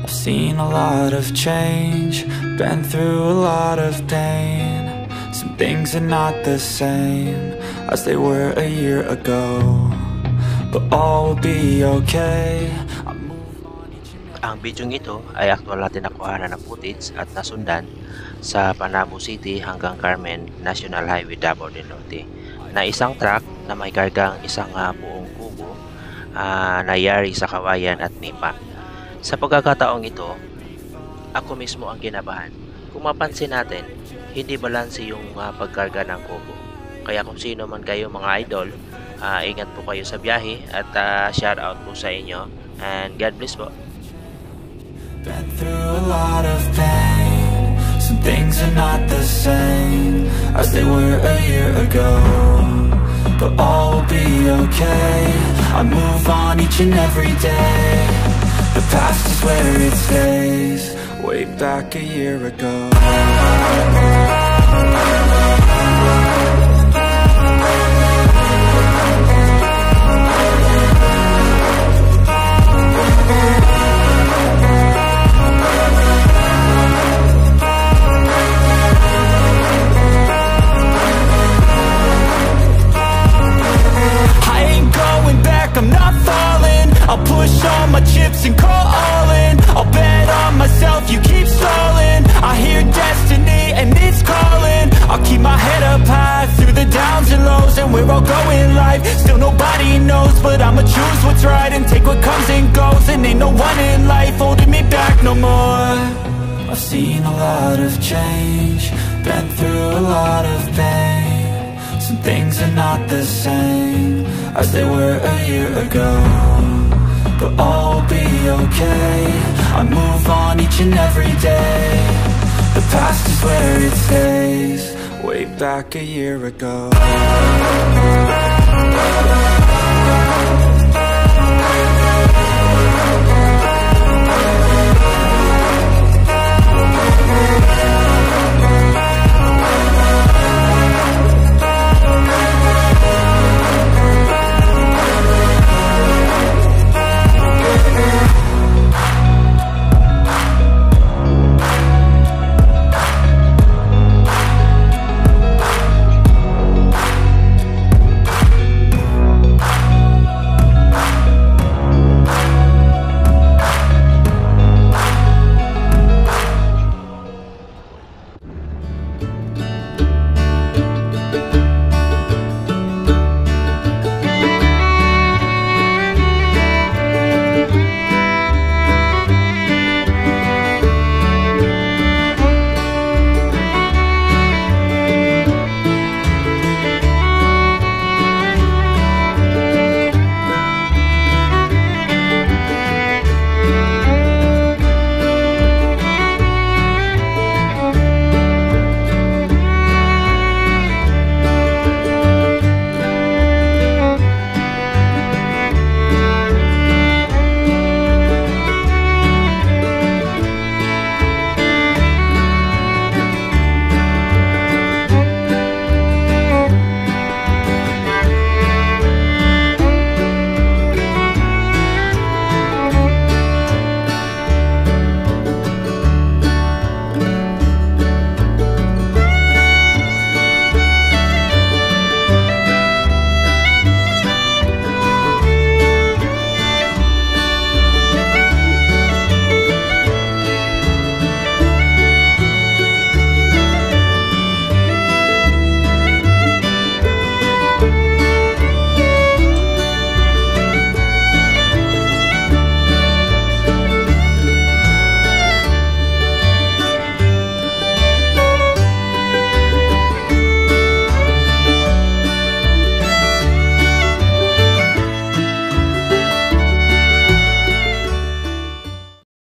I've seen a lot of change, been through a lot of pain. Some things are not the same as they were a year ago, but all will be okay. Ang video ito ay aktual natin nakuha ng footage at nasundan sa Panabo City hanggang Carmen National Highway, Davao del Norte, na isang truck na may kargang isang buong kubo na yari sa kawayan at nipa. Sa pagkakataong ito, ako mismo ang kinabahan. Kung mapansin natin, hindi balanse yung pagkarga ng kubo. Kaya kung sino man kayo mga idol, ingat po kayo sa biyahe at shout out po sa inyo, and God bless po. Been through a lot of pain. Some things are not the same as they were a year ago, but all will be okay. I move on each and every day. The past is where it stays. Way back a year ago. I'm not falling. I'll push all my chips and call all in. I'll bet on myself, you keep stalling. I hear destiny and it's calling. I'll keep my head up high through the downs and lows, and we're all going live. Still nobody knows, but I'ma choose what's right and take what comes and goes. And ain't no one in life holding me back no more. I've seen a lot of change, been through a lot of pain. Some things are not the same as they were a year ago, but all will be okay. I move on each and every day. The past is where it stays. Way back a year ago.